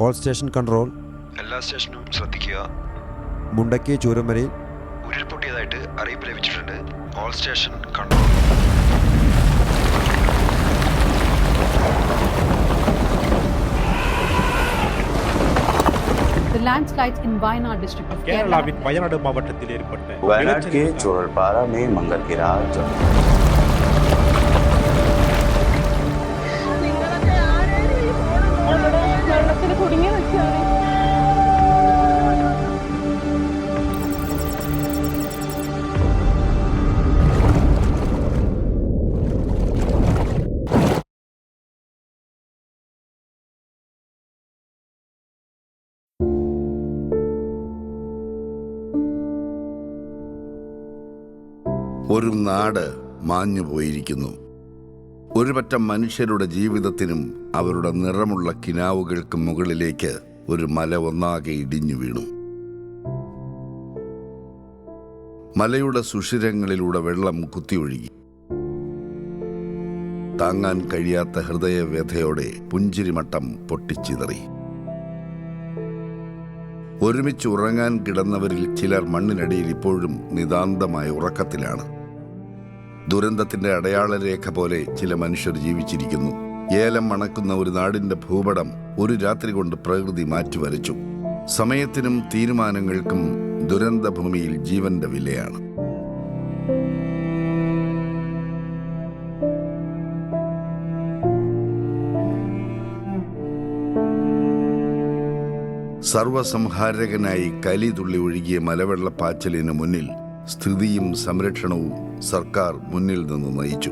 All station control. എല്ലാ സ്റ്റേഷനും ശ്രദ്ധിക്കുക. മുണ്ടക്കി ചൂരമലയിൽ ഉരുൾപൊട്ടിയതായിട്ട് അറിയിപ്പ് ലഭിച്ചിട്ടുണ്ട്. All station control. The landslides in Wayanad district of கேரளாவின் வயநாடு மாவட்டத்தில் ஏற்பட்ட वायनाड के चोरलपारा में मंगल की रात ഒരു നാട് മാഞ്ഞുപോയിരിക്കുന്നു. ഒരു പറ്റം മനുഷ്യരുടെ ജീവിതത്തിനും അവരുടെ നിറമുള്ള കിനാവുകൾക്കും മുകളിലേക്ക് ഒരു മല ഒന്നാകെ ഇടിഞ്ഞു വീണു. മലയുടെ സുഷിരങ്ങളിലൂടെ വെള്ളം കുത്തിയൊഴുകി. താങ്ങാൻ കഴിയാത്ത ഹൃദയവ്യഥയോടെ പുഞ്ചിരിമട്ടം പൊട്ടിച്ചിതറി. ഒരുമിച്ച് ഉറങ്ങാൻ കിടന്നവരിൽ ചിലർ മണ്ണിനടിയിൽ ഇപ്പോഴും നിതാന്തമായ ഉറക്കത്തിലാണ്. ദുരന്തത്തിന്റെ അടയാളരേഖ പോലെ ചില മനുഷ്യർ ജീവിച്ചിരിക്കുന്നു. ഏലം മണക്കുന്ന ഒരു നാടിന്റെ ഭൂപടം ഒരു രാത്രി കൊണ്ട് പ്രകൃതി മാറ്റിവരച്ചു. സമയത്തിനും തീരുമാനങ്ങൾക്കും ദുരന്തഭൂമിയിൽ ജീവന്റെ വിലയാണ്. സർവസംഹാരകനായി കലി തുള്ളി ഒഴുകിയ മലവെള്ളപ്പാച്ചിലിന് മുന്നിൽ സ്ഥിതിയും സംരക്ഷണവും സർക്കാർ മുന്നിൽ നിന്ന് നയിച്ചു.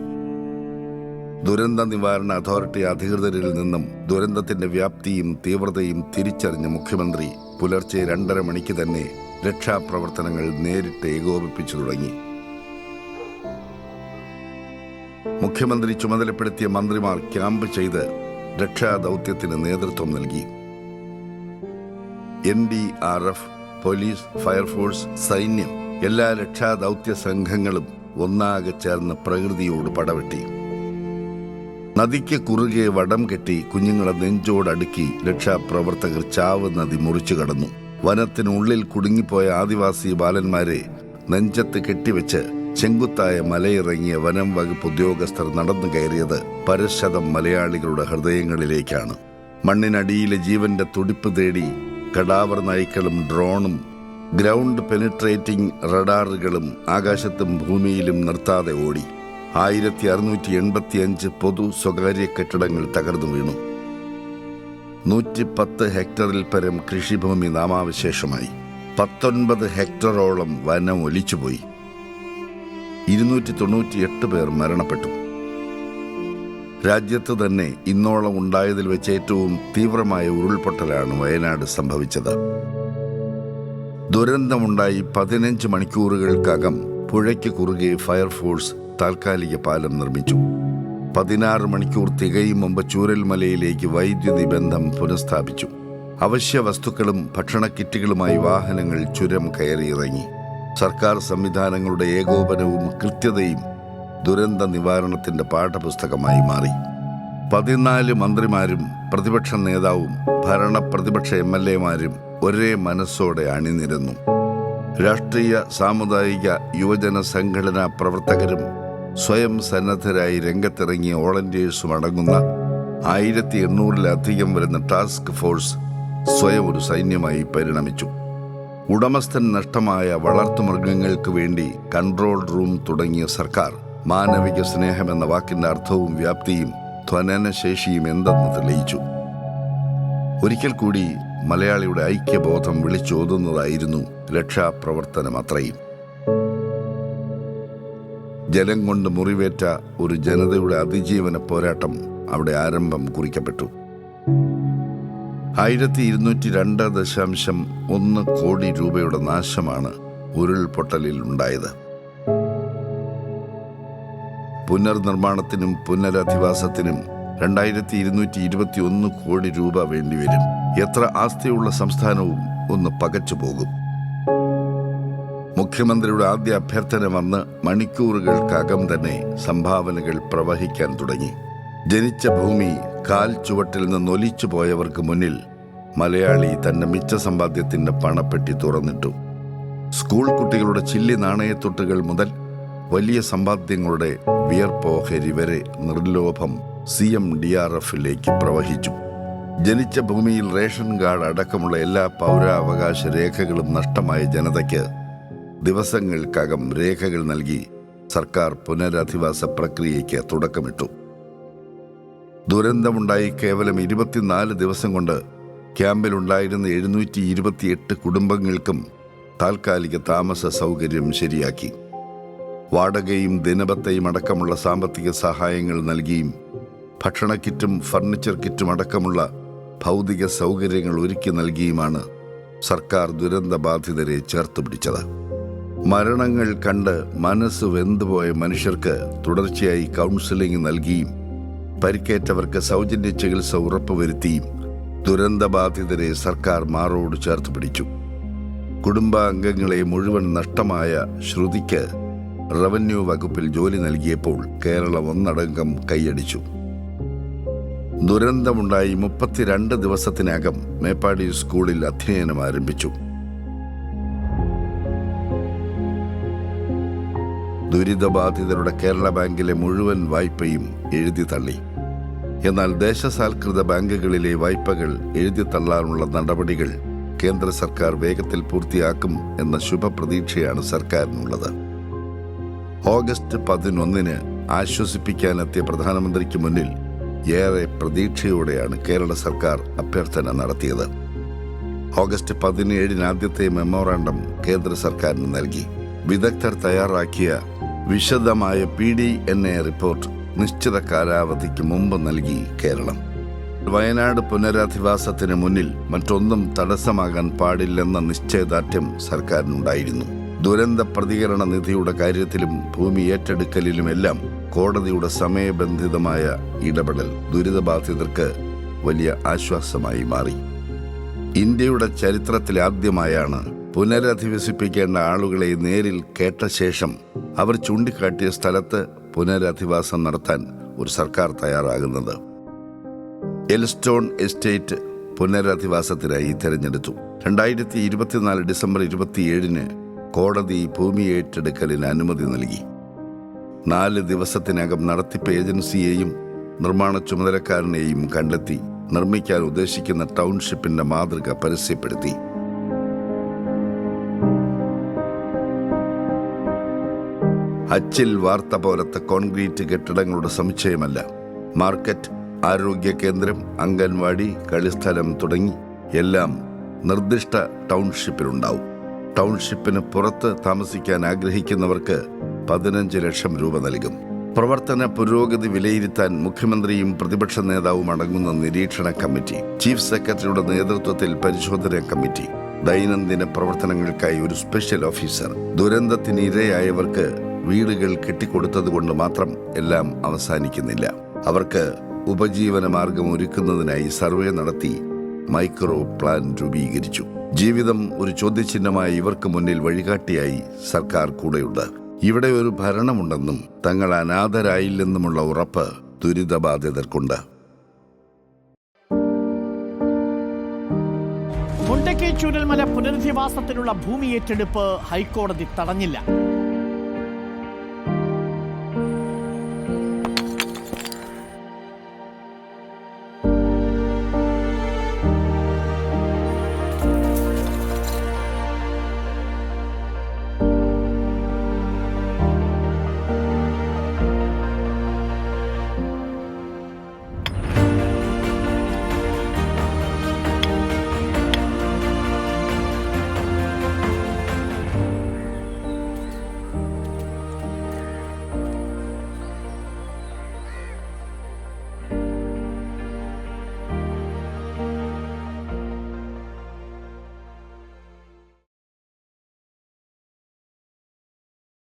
ദുരന്ത നിവാരണ അതോറിറ്റി അധികൃതരിൽ നിന്നും ദുരന്തത്തിന്റെ വ്യാപ്തിയും തീവ്രതയും തിരിച്ചറിഞ്ഞ മുഖ്യമന്ത്രി പുലർച്ചെ 2:30 മണിക്ക് തന്നെ രക്ഷാപ്രവർത്തനങ്ങൾ നേരിട്ട് ഏകോപിപ്പിച്ചു തുടങ്ങി. മുഖ്യമന്ത്രി ചുമതലപ്പെടുത്തിയ മന്ത്രിമാർ ക്യാമ്പ് ചെയ്ത് രക്ഷാദൗത്യത്തിന് നേതൃത്വം നൽകി. NDRF, പോലീസ്, ഫയർഫോഴ്സ്, സൈന്യം, എല്ലാ രക്ഷാദൗത്യ സംഘങ്ങളും ഒന്നാകെ ചേർന്ന് പ്രകൃതിയോട് പടവെട്ടി. നദിക്ക് കുറുകെ വടം കെട്ടി കുഞ്ഞുങ്ങളെ നെഞ്ചോടടുക്കി രക്ഷാപ്രവർത്തകർ ചാവ് നദി മുറിച്ചു കടന്നു. വനത്തിനുള്ളിൽ കുടുങ്ങിപ്പോയ ആദിവാസി ബാലന്മാരെ നെഞ്ചത്ത് കെട്ടിവെച്ച് ചെങ്കുത്തായ മലയിറങ്ങിയ വനം വകുപ്പ് ഉദ്യോഗസ്ഥർ നടന്നു കയറിയത് പരശതം മലയാളികളുടെ ഹൃദയങ്ങളിലേക്കാണ്. മണ്ണിനടിയിലെ ജീവന്റെ തുടിപ്പ് തേടി കടാവർ നായ്ക്കളും ഡ്രോണും ഗ്രൗണ്ട് പെനിട്രേറ്റിംഗ് റഡാറുകളും ആകാശത്തും ഭൂമിയിലും നിർത്താതെ ഓടി. 1685 പൊതു സ്വകാര്യ കെട്ടിടങ്ങൾ തകർന്നു വീണു. 110 ഹെക്ടറിൽ പരം കൃഷിഭൂമി നാമാവശേഷമായി. 19 ഹെക്ടറോളം വനം ഒലിച്ചുപോയി. 298 പേർ മരണപ്പെട്ടു. രാജ്യത്ത് തന്നെ ഇന്നോളം ഉണ്ടായതിൽ വെച്ച് ഏറ്റവും തീവ്രമായ ഉരുൾപൊട്ടലാണ് വയനാട് സംഭവിച്ചത്. ദുരന്തമുണ്ടായി 15 മണിക്കൂറുകൾക്കകം പുഴയ്ക്ക് കുറുകെ ഫയർഫോഴ്സ് താൽക്കാലിക പാലം നിർമ്മിച്ചു. 16 മണിക്കൂർ തികയും മുമ്പ് ചൂരൽമലയിലേക്ക് വൈദ്യുതി ബന്ധം പുനഃസ്ഥാപിച്ചു. അവശ്യ വസ്തുക്കളും ഭക്ഷണ കിറ്റുകളുമായി വാഹനങ്ങൾ ചുരം കയറിയിറങ്ങി. സർക്കാർ സംവിധാനങ്ങളുടെ ഏകോപനവും കൃത്യതയും ദുരന്ത നിവാരണത്തിന്റെ പാഠപുസ്തകമായി മാറി. 14 മന്ത്രിമാരും പ്രതിപക്ഷ നേതാവും ഭരണ പ്രതിപക്ഷ MLA-മാരും ഒരേ മനസ്സോടെ അണിനിരന്നു. രാഷ്ട്രീയ, സാമുദായിക, യുവജന സംഘടനാ പ്രവർത്തകരും സ്വയം സന്നദ്ധരായി രംഗത്തിറങ്ങിയ വോളണ്ടിയേഴ്സും അടങ്ങുന്ന 1800-ലധികം വരുന്ന ടാസ്ക് ഫോഴ്സ് സ്വയം ഒരു സൈന്യമായി പരിണമിച്ചു. ഉടമസ്ഥൻ നഷ്ടമായ വളർത്തുമൃഗങ്ങൾക്ക് വേണ്ടി കൺട്രോൾ റൂം തുടങ്ങിയ സർക്കാർ മാനവിക സ്നേഹമെന്ന വാക്കിന്റെ അർത്ഥവും വ്യാപ്തിയും ധ്വനനശേഷിയും എന്തെന്ന് തെളിയിച്ചു. ഒരിക്കൽ കൂടി മലയാളിയുടെ ഐക്യബോധം വിളിച്ചോതുന്നതായിരുന്നു രക്ഷാപ്രവർത്തനം അത്രയും. ജലം കൊണ്ട് മുറിവേറ്റ ഒരു ജനതയുടെ അതിജീവന പോരാട്ടം അവിടെ ആരംഭം കുറിക്കപ്പെട്ടു. 1202.1 കോടി രൂപയുടെ നാശമാണ് ഉരുൾപൊട്ടലിൽ ഉണ്ടായത്. പുനർനിർമ്മാണത്തിനും പുനരധിവാസത്തിനും 2221 കോടി രൂപ വേണ്ടിവരും. എത്ര ആസ്തിയുള്ള സംസ്ഥാനവും ഒന്ന് പകച്ചുപോകും. മുഖ്യമന്ത്രിയുടെ ആദ്യ അഭ്യർത്ഥന വന്ന് മണിക്കൂറുകൾക്കകം തന്നെ സംഭാവനകൾ പ്രവഹിക്കാൻ തുടങ്ങി. ജനിച്ച ഭൂമി കാൽ ചുവട്ടിൽ നിന്ന് ഒലിച്ചു പോയവർക്ക് മുന്നിൽ മലയാളി തന്റെ മിച്ച സമ്പാദ്യത്തിന്റെ പണപ്പെട്ടി തുറന്നിട്ടു. സ്കൂൾ കുട്ടികളുടെ ചില്ലി നാണയത്തൊട്ടുകൾ മുതൽ വലിയ സമ്പാദ്യങ്ങളുടെ വിയർപ്പോഹരി വരെ നിർലോഭം CMDRFിലേക്ക് പ്രവഹിച്ചു. ജനിച്ച ഭൂമിയിൽ റേഷൻ കാർഡ് അടക്കമുള്ള എല്ലാ പൗരാവകാശ രേഖകളും നഷ്ടമായ ജനതയ്ക്ക് ദിവസങ്ങൾക്കകം രേഖകൾ നൽകി സർക്കാർ പുനരധിവാസ പ്രക്രിയയ്ക്ക് തുടക്കമിട്ടു. ദുരന്തമുണ്ടായി കേവലം 24 ദിവസം കൊണ്ട് ക്യാമ്പിലുണ്ടായിരുന്ന 728 കുടുംബങ്ങൾക്കും താൽക്കാലിക താമസ സൗകര്യം ശരിയാക്കി. വാടകയും ദിനബത്തയും അടക്കമുള്ള സാമ്പത്തിക സഹായങ്ങൾ നൽകിയും ഭക്ഷണ കിറ്റും ഫർണിച്ചർ കിറ്റും അടക്കമുള്ള ഭൗതിക സൗകര്യങ്ങൾ ഒരുക്കി നൽകിയുമാണ് സർക്കാർ ദുരന്തബാധിതരെ ചേർത്തുപിടിച്ചത്. മരണങ്ങൾ കണ്ട് മനസ്സ് വെന്തുപോയ മനുഷ്യർക്ക് തുടർച്ചയായി കൗൺസിലിംഗ് നൽകിയും പരിക്കേറ്റവർക്ക് സൗജന്യ ചികിത്സ ഉറപ്പുവരുത്തിയും ദുരന്തബാധിതരെ സർക്കാർ മാറോട് ചേർത്ത് പിടിച്ചു. കുടുംബാംഗങ്ങളെ മുഴുവൻ നഷ്ടമായ ശ്രുതിക്ക് റവന്യൂ വകുപ്പിൽ ജോലി നൽകിയപ്പോൾ കേരളം ഒന്നടങ്കം കൈയടിച്ചു. ദുരന്തമുണ്ടായി 32 ദിവസത്തിനകം മേപ്പാടി സ്കൂളിൽ അധ്യയനം ആരംഭിച്ചു. ദുരിതബാധിതരുടെ കേരള ബാങ്കിലെ മുഴുവൻ വായ്പയും എഴുതി തള്ളി. എന്നാൽ ദേശസാൽകൃത ബാങ്കുകളിലെ വായ്പകൾ എഴുതി തള്ളാനുള്ള നടപടികൾ കേന്ദ്ര സർക്കാർ വേഗത്തിൽ പൂർത്തിയാക്കും എന്ന ശുഭപ്രതീക്ഷയാണ് സർക്കാരിനുള്ളത്. ഓഗസ്റ്റ് 11 ആശ്വസിപ്പിക്കാനെത്തിയ പ്രധാനമന്ത്രിക്ക് മുന്നിൽ ഏറെ പ്രതീക്ഷയോടെയാണ് കേരള സർക്കാർ അഭ്യർത്ഥന നടത്തിയത്. ഓഗസ്റ്റ് 17 ആദ്യത്തെ മെമ്മോറാണ്ടം കേന്ദ്ര സർക്കാരിന് നൽകി. വിദഗ്ധർ തയ്യാറാക്കിയ വിശദമായ PDNA റിപ്പോർട്ട് നിശ്ചിത കാലാവധിക്ക് മുമ്പ് നൽകി കേരളം. വയനാട് പുനരധിവാസത്തിന് മുന്നിൽ മറ്റൊന്നും തടസ്സമാകാൻ പാടില്ലെന്ന നിശ്ചയദാർഢ്യം സർക്കാരിനുണ്ടായിരുന്നു. ദുരന്ത പ്രതികരണ നിധിയുടെ കാര്യത്തിലും ഭൂമി ഏറ്റെടുക്കലിലുമെല്ലാം കോടതിയുടെ സമയബന്ധിതമായ ഇടപെടൽ ദുരിതബാധിതർക്ക് വലിയ ആശ്വാസമായി മാറി. ഇന്ത്യയുടെ ചരിത്രത്തിലാദ്യമായാണ് പുനരധിവസിപ്പിക്കേണ്ട ആളുകളെ നേരിൽ കേട്ട ശേഷം അവർ ചൂണ്ടിക്കാട്ടിയ സ്ഥലത്ത് പുനരധിവാസം നടത്താൻ ഒരു സർക്കാർ തയ്യാറാകുന്നത്. എൽസ്റ്റോൺ എസ്റ്റേറ്റ് പുനരധിവാസത്തിനായി തിരഞ്ഞെടുത്തു. 2024 ഡിസംബർ 27 കോടതി ഭൂമി ഏറ്റെടുക്കലിന് അനുമതി നൽകി. 4 ദിവസത്തിനകം നടത്തിപ്പ് ഏജൻസിയെയും നിർമ്മാണ ചുമതലക്കാരനെയും കണ്ടെത്തി നിർമ്മിക്കാൻ ഉദ്ദേശിക്കുന്ന ടൗൺഷിപ്പിന്റെ മാതൃക പരസ്യപ്പെടുത്തി. അച്ചിൽ വാർത്ത പോലത്തെ കോൺക്രീറ്റ് കെട്ടിടങ്ങളുടെ സമുച്ചയമല്ല. മാർക്കറ്റ്, ആരോഗ്യ കേന്ദ്രം, അംഗൻവാടി, കളിസ്ഥലം തുടങ്ങി എല്ലാം നിർദ്ദിഷ്ട ടൗൺഷിപ്പിലുണ്ടാവും. ടൗൺഷിപ്പിന് പുറത്ത് താമസിക്കാൻ ആഗ്രഹിക്കുന്നവർക്ക് 15 ലക്ഷം രൂപ നൽകും. പ്രവർത്തന പുരോഗതി വിലയിരുത്താൻ മുഖ്യമന്ത്രിയും പ്രതിപക്ഷ നേതാവും അടങ്ങുന്ന നിരീക്ഷണ കമ്മിറ്റി, ചീഫ് സെക്രട്ടറിയുടെ നേതൃത്വത്തിൽ പരിശോധനാ കമ്മിറ്റി, ദൈനംദിന പ്രവർത്തനങ്ങൾക്കായി ഒരു സ്പെഷ്യൽ ഓഫീസർ. ദുരന്തത്തിന് ഇരയായവർക്ക് വീടുകൾ കെട്ടിക്കൊടുത്തതുകൊണ്ട് മാത്രം എല്ലാം അവസാനിക്കുന്നില്ല. അവർക്ക് ഉപജീവന മാർഗം ഒരുക്കുന്നതിനായി സർവേ നടത്തി മൈക്രോ പ്ലാൻ രൂപീകരിച്ചു. ജീവിതം ഒരു ചോദ്യചിഹ്നമായി ഇവർക്ക് മുന്നിൽ വഴികാട്ടിയായി സർക്കാർ കൂടെയുണ്ട്. ഇവിടെ ഒരു ഭരണമുണ്ടെന്നും തങ്ങൾ അനാഥരായില്ലെന്നുമുള്ള ഉറപ്പ് ദുരിതബാധിതർക്കുണ്ട്. മുണ്ടക്കൈ ചൂരൽമല പുനരധിവാസത്തിനുള്ള ഭൂമി ഏറ്റെടുപ്പ് ഹൈക്കോടതി തടഞ്ഞില്ല.